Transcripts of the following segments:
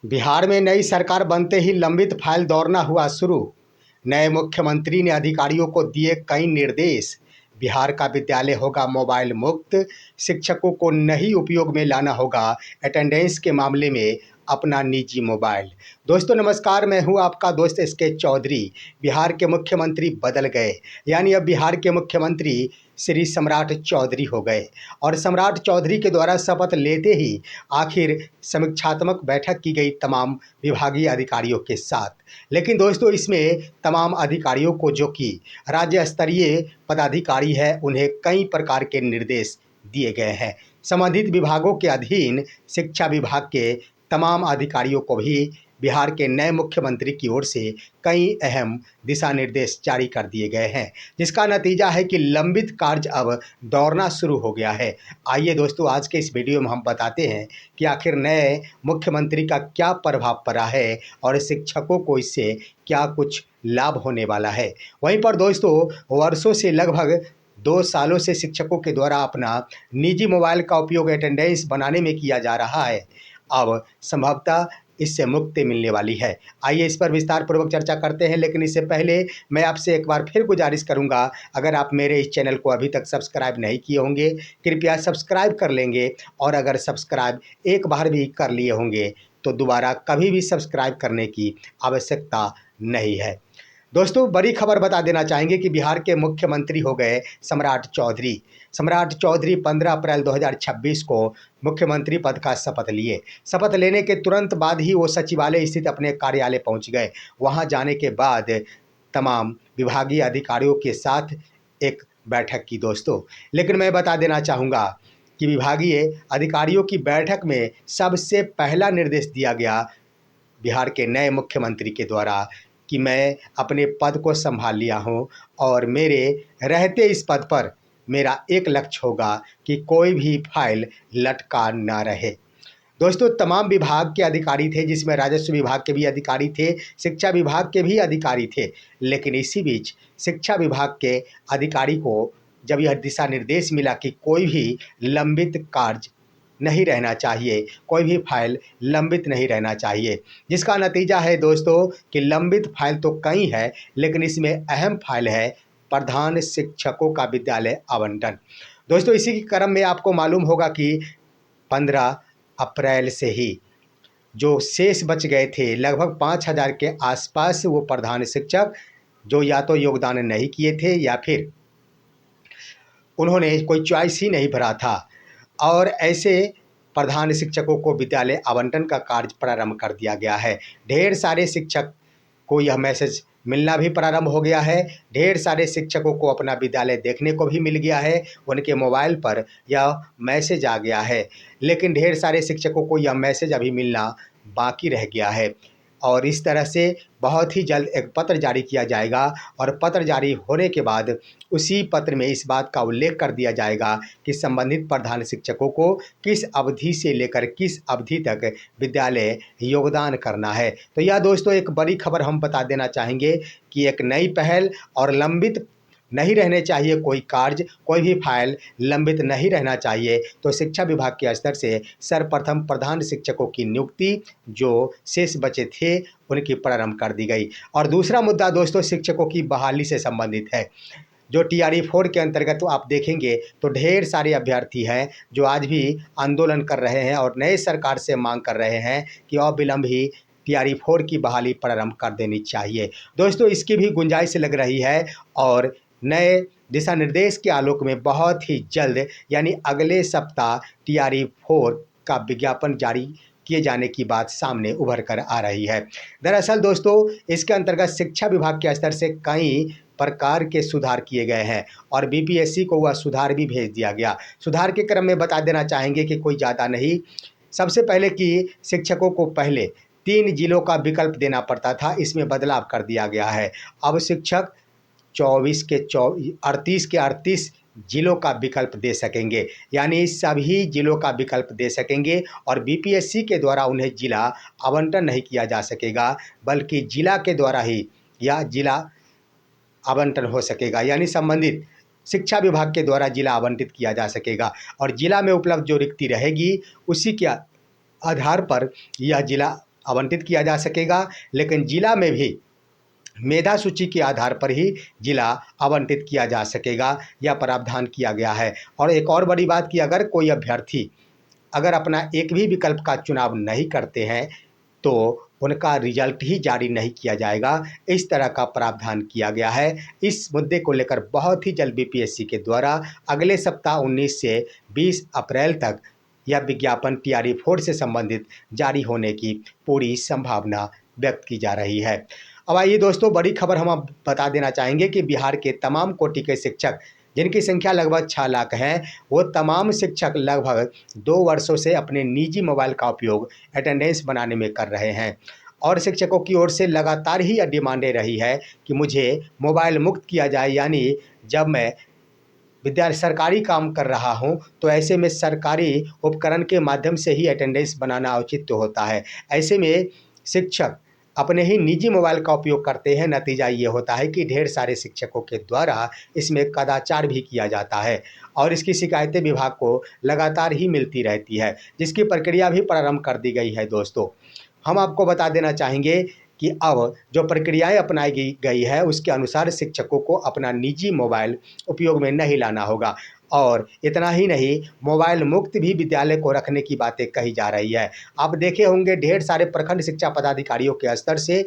बिहार में नई सरकार बनते ही लंबित फाइल दौड़ना हुआ शुरू। नए मुख्यमंत्री ने अधिकारियों को दिए कई निर्देश। बिहार का विद्यालय होगा मोबाइल मुक्त। शिक्षकों को नहीं उपयोग में लाना होगा अटेंडेंस के मामले में अपना निजी मोबाइल। दोस्तों नमस्कार, मैं हूं आपका दोस्त एसके चौधरी। बिहार के मुख्यमंत्री बदल गए, यानी अब बिहार के मुख्यमंत्री श्री सम्राट चौधरी हो गए और सम्राट चौधरी के द्वारा शपथ लेते ही आखिर समीक्षात्मक बैठक की गई तमाम विभागीय अधिकारियों के साथ। लेकिन दोस्तों इसमें तमाम अधिकारियों को, जो कि राज्य स्तरीय पदाधिकारी है, उन्हें कई प्रकार के निर्देश दिए गए हैं। संबंधित विभागों के अधीन शिक्षा विभाग के तमाम अधिकारियों को भी बिहार के नए मुख्यमंत्री की ओर से कई अहम दिशा निर्देश जारी कर दिए गए हैं, जिसका नतीजा है कि लंबित कार्य अब दौड़ना शुरू हो गया है। आइए दोस्तों, आज के इस वीडियो में हम बताते हैं कि आखिर नए मुख्यमंत्री का क्या प्रभाव पड़ा है और शिक्षकों को इससे क्या कुछ लाभ होने वाला है। वहीं पर दोस्तों, वर्षों से लगभग 2 सालों से शिक्षकों के द्वारा अपना निजी मोबाइल का उपयोग अटेंडेंस बनाने में किया जा रहा है। अब संभवतः इससे मुक्ति मिलने वाली है। आइए इस पर विस्तार पूर्वक चर्चा करते हैं, लेकिन इससे पहले मैं आपसे एक बार फिर गुजारिश करूंगा, अगर आप मेरे इस चैनल को अभी तक सब्सक्राइब नहीं किए होंगे, कृपया सब्सक्राइब कर लेंगे। और अगर सब्सक्राइब एक बार भी कर लिए होंगे तो दोबारा कभी भी सब्सक्राइब करने की आवश्यकता नहीं है। दोस्तों बड़ी खबर बता देना चाहेंगे कि बिहार के मुख्यमंत्री हो गए सम्राट चौधरी। सम्राट चौधरी 15 अप्रैल 2026 को मुख्यमंत्री पद का शपथ लिए। शपथ लेने के तुरंत बाद ही वो सचिवालय स्थित अपने कार्यालय पहुंच गए। वहां जाने के बाद तमाम विभागीय अधिकारियों के साथ एक बैठक की दोस्तों। लेकिन मैं बता देना चाहूँगा कि विभागीय अधिकारियों की बैठक में सबसे पहला निर्देश दिया गया बिहार के नए मुख्यमंत्री के द्वारा कि मैं अपने पद को संभाल लिया हूं और मेरे रहते इस पद पर मेरा एक लक्ष्य होगा कि कोई भी फाइल लटका ना रहे। दोस्तों तमाम विभाग के अधिकारी थे, जिसमें राजस्व विभाग के भी अधिकारी थे, शिक्षा विभाग के भी अधिकारी थे। लेकिन इसी बीच शिक्षा विभाग के अधिकारी को जब यह दिशा निर्देश मिला कि कोई भी लंबित कार्य नहीं रहना चाहिए, कोई भी फाइल लंबित नहीं रहना चाहिए, जिसका नतीजा है दोस्तों कि लंबित फाइल तो कई है, लेकिन इसमें अहम फाइल है प्रधान शिक्षकों का विद्यालय आवंटन। दोस्तों इसी के क्रम में आपको मालूम होगा कि 15 अप्रैल से ही जो शेष बच गए थे लगभग 5,000 के आसपास वो प्रधान शिक्षक, जो या तो योगदान नहीं किए थे या फिर उन्होंने कोई चॉइस ही नहीं भरा था, और ऐसे प्रधान शिक्षकों को विद्यालय आवंटन का कार्य प्रारंभ कर दिया गया है। ढेर सारे शिक्षक को यह मैसेज मिलना भी प्रारंभ हो गया है। ढेर सारे शिक्षकों को अपना विद्यालय देखने को भी मिल गया है, उनके मोबाइल पर यह मैसेज आ गया है। लेकिन ढेर सारे शिक्षकों को यह मैसेज अभी मिलना बाकी रह गया है और इस तरह से बहुत ही जल्द एक पत्र जारी किया जाएगा और पत्र जारी होने के बाद उसी पत्र में इस बात का उल्लेख कर दिया जाएगा कि संबंधित प्रधान शिक्षकों को किस अवधि से लेकर किस अवधि तक विद्यालय योगदान करना है। तो यह दोस्तों एक बड़ी खबर हम बता देना चाहेंगे कि एक नई पहल, और लंबित नहीं रहने चाहिए कोई कार्य, कोई भी फाइल लंबित नहीं रहना चाहिए। तो शिक्षा विभाग के स्तर से सर्वप्रथम प्रधान शिक्षकों की नियुक्ति जो शेष बचे थे उनकी प्रारंभ कर दी गई। और दूसरा मुद्दा दोस्तों शिक्षकों की बहाली से संबंधित है। जो TRE 4 के अंतर्गत तो आप देखेंगे तो ढेर सारे अभ्यर्थी हैं जो आज भी आंदोलन कर रहे हैं और नए सरकार से मांग कर रहे हैं कि अविलंब ही TRE 4 की बहाली प्रारंभ कर देनी चाहिए। दोस्तों इसकी भी गुंजाइश लग रही है और नए दिशा निर्देश के आलोक में बहुत ही जल्द यानी अगले सप्ताह TRE 4 का विज्ञापन जारी किए जाने की बात सामने उभर कर आ रही है। दरअसल दोस्तों इसके अंतर्गत शिक्षा विभाग के स्तर से कई प्रकार के सुधार किए गए हैं और BPSC को वह सुधार भी भेज दिया गया। सुधार के क्रम में बता देना चाहेंगे कि कोई ज़्यादा नहीं। सबसे पहले कि शिक्षकों को पहले 3 जिलों का विकल्प देना पड़ता था, इसमें बदलाव कर दिया गया है। अब शिक्षक 38 के 38 जिलों का विकल्प दे सकेंगे, यानी सभी जिलों का विकल्प दे सकेंगे और BPSC के द्वारा उन्हें जिला आवंटन नहीं किया जा सकेगा, बल्कि जिला के द्वारा ही या जिला आवंटन हो सकेगा, यानी संबंधित शिक्षा विभाग के द्वारा जिला आवंटित किया जा सकेगा और जिला में उपलब्ध जो रिक्ति रहेगी उसी के आधार पर यह जिला आवंटित किया जा सकेगा, लेकिन जिला में भी मेधा सूची के आधार पर ही जिला आवंटित किया जा सकेगा, यह प्रावधान किया गया है। और एक और बड़ी बात कि अगर कोई अभ्यर्थी अगर अपना एक भी विकल्प का चुनाव नहीं करते हैं तो उनका रिजल्ट ही जारी नहीं किया जाएगा, इस तरह का प्रावधान किया गया है। इस मुद्दे को लेकर बहुत ही जल्द बीपीएससी के द्वारा अगले सप्ताह 19 से 20 अप्रैल तक यह विज्ञापन टीआरई 4 से संबंधित जारी होने की पूरी संभावना व्यक्त की जा रही है। अब आइए दोस्तों, बड़ी खबर हम अब बता देना चाहेंगे कि बिहार के तमाम कोटि के शिक्षक, जिनकी संख्या लगभग 6 लाख है, वो तमाम शिक्षक लगभग 2 वर्षों से अपने निजी मोबाइल का उपयोग अटेंडेंस बनाने में कर रहे हैं। और शिक्षकों की ओर से लगातार ही यह डिमांडें रही है कि मुझे मोबाइल मुक्त किया जाए, यानी जब मैं सरकारी काम कर रहा हूं तो ऐसे में सरकारी उपकरण के माध्यम से ही अटेंडेंस बनाना औचित्य होता है। ऐसे में शिक्षक अपने ही निजी मोबाइल का उपयोग करते हैं। नतीजा ये होता है कि ढेर सारे शिक्षकों के द्वारा इसमें कदाचार भी किया जाता है और इसकी शिकायतें विभाग को लगातार ही मिलती रहती है, जिसकी प्रक्रिया भी प्रारंभ कर दी गई है। दोस्तों, हम आपको बता देना चाहेंगे कि अब जो प्रक्रियाएं अपनाई गई है उसके अनुसार शिक्षकों को अपना निजी मोबाइल उपयोग में नहीं लाना होगा। और इतना ही नहीं, मोबाइल मुक्त भी विद्यालय को रखने की बातें कही जा रही है। आप देखे होंगे ढेर सारे प्रखंड शिक्षा पदाधिकारियों के स्तर से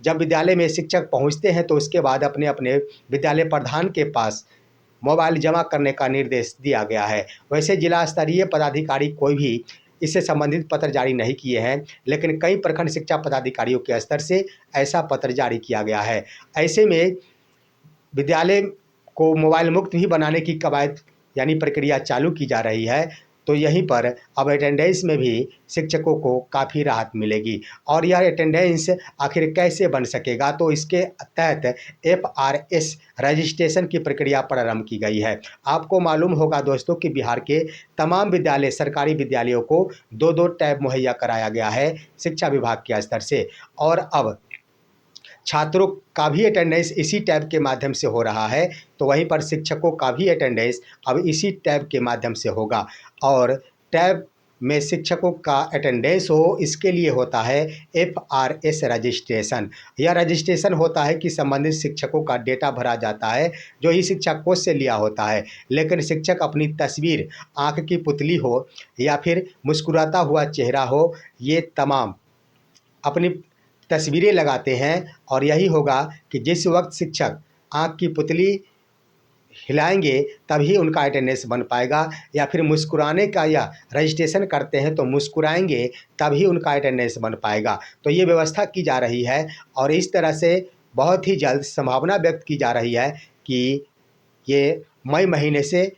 जब विद्यालय में शिक्षक पहुंचते हैं तो उसके बाद अपने अपने विद्यालय प्रधान के पास मोबाइल जमा करने का निर्देश दिया गया है। वैसे जिला स्तरीय पदाधिकारी कोई भी इससे संबंधित पत्र जारी नहीं किए हैं, लेकिन कई प्रखंड शिक्षा पदाधिकारियों के स्तर से ऐसा पत्र जारी किया गया है। ऐसे में विद्यालय को मोबाइल मुक्त भी बनाने की कवायद यानी प्रक्रिया चालू की जा रही है, तो यहीं पर अब अटेंडेंस में भी शिक्षकों को काफ़ी राहत मिलेगी। और यह अटेंडेंस आखिर कैसे बन सकेगा, तो इसके तहत एफआरएस रजिस्ट्रेशन की प्रक्रिया प्रारंभ की गई है। आपको मालूम होगा दोस्तों कि बिहार के तमाम विद्यालय, सरकारी विद्यालयों को 2-2 टैब मुहैया कराया गया है शिक्षा विभाग के स्तर से, और अब छात्रों का भी अटेंडेंस इसी टैब के माध्यम से हो रहा है, तो वहीं पर शिक्षकों का भी अटेंडेंस अब इसी टैब के माध्यम से होगा। और टैब में शिक्षकों का अटेंडेंस हो, इसके लिए होता है एफआरएस रजिस्ट्रेशन। यह रजिस्ट्रेशन होता है कि संबंधित शिक्षकों का डेटा भरा जाता है जो ई शिक्षा कोष से लिया होता है, लेकिन शिक्षक अपनी तस्वीर, आँख की पुतली हो या फिर मुस्कुराता हुआ चेहरा हो, ये तमाम अपनी तस्वीरें लगाते हैं। और यही होगा कि जिस वक्त शिक्षक आँख की पुतली हिलाएंगे तभी उनका अटेंडेंस बन पाएगा, या फिर मुस्कुराने का या रजिस्ट्रेशन करते हैं तो मुस्कुराएंगे तभी उनका अटेंडेंस बन पाएगा। तो ये व्यवस्था की जा रही है और इस तरह से बहुत ही जल्द संभावना व्यक्त की जा रही है कि ये मई महीने से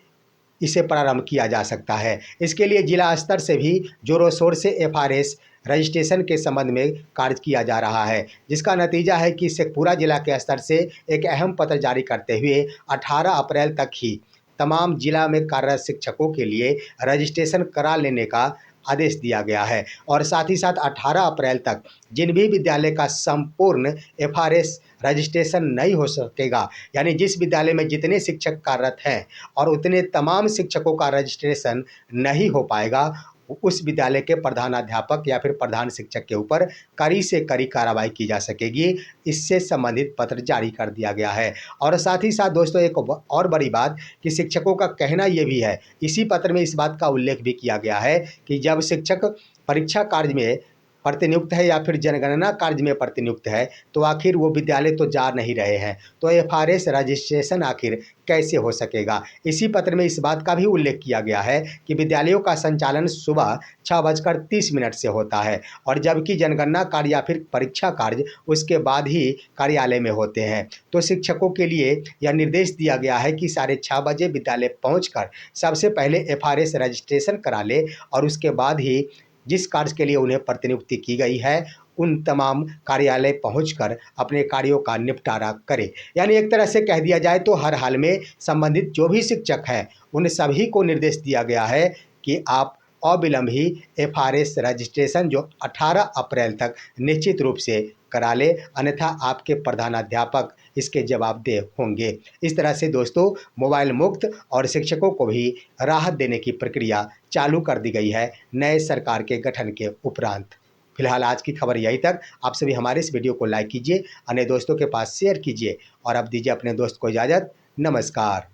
इसे प्रारंभ किया जा सकता है। इसके लिए जिला स्तर से भी जोरों शोर से एफआरएस रजिस्ट्रेशन के संबंध में कार्य किया जा रहा है, जिसका नतीजा है कि शेखपुरा जिला के स्तर से एक अहम पत्र जारी करते हुए 18 अप्रैल तक ही तमाम जिला में कार्यरत शिक्षकों के लिए रजिस्ट्रेशन करा लेने का आदेश दिया गया है। और साथ ही साथ 18 अप्रैल तक जिन भी विद्यालय का संपूर्ण एफआरएस रजिस्ट्रेशन नहीं हो सकेगा, यानी जिस विद्यालय में जितने शिक्षक कार्यरत हैं और उतने तमाम शिक्षकों का रजिस्ट्रेशन नहीं हो पाएगा, उस विद्यालय के प्रधानाध्यापक या फिर प्रधान शिक्षक के ऊपर कड़ी से कड़ी कार्रवाई की जा सकेगी। इससे संबंधित पत्र जारी कर दिया गया है। और साथ ही साथ दोस्तों, एक और बड़ी बात कि शिक्षकों का कहना ये भी है, इसी पत्र में इस बात का उल्लेख भी किया गया है कि जब शिक्षक परीक्षा कार्य में प्रतिनियुक्त है या फिर जनगणना कार्य में प्रतिनियुक्त है तो आखिर वो विद्यालय तो जा नहीं रहे हैं, तो एफआरएस रजिस्ट्रेशन आखिर कैसे हो सकेगा। इसी पत्र में इस बात का भी उल्लेख किया गया है कि विद्यालयों का संचालन सुबह 6:30 से होता है और जबकि जनगणना कार्य या फिर परीक्षा कार्य उसके बाद ही कार्यालय में होते हैं। तो शिक्षकों के लिए यह निर्देश दिया गया है कि 6:30 बजे विद्यालय पहुंचकर सबसे पहले एफआरएस रजिस्ट्रेशन करा ले और उसके बाद ही जिस कार्य के लिए उन्हें प्रतिनियुक्ति की गई है उन तमाम कार्यालय पहुंचकर अपने कार्यों का निपटारा करें। यानी एक तरह से कह दिया जाए तो हर हाल में संबंधित जो भी शिक्षक हैं उन सभी को निर्देश दिया गया है कि आप अविलंब ही एफआरएस रजिस्ट्रेशन जो 18 अप्रैल तक निश्चित रूप से करा ले, अन्यथा आपके प्रधानाध्यापक इसके जवाबदेह होंगे। इस तरह से दोस्तों, मोबाइल मुक्त और शिक्षकों को भी राहत देने की प्रक्रिया चालू कर दी गई है नए सरकार के गठन के उपरांत। फिलहाल आज की खबर यही तक। आप सभी हमारे इस वीडियो को लाइक कीजिए, अन्य दोस्तों के पास शेयर कीजिए और अब दीजिए अपने दोस्त को इजाज़त। नमस्कार।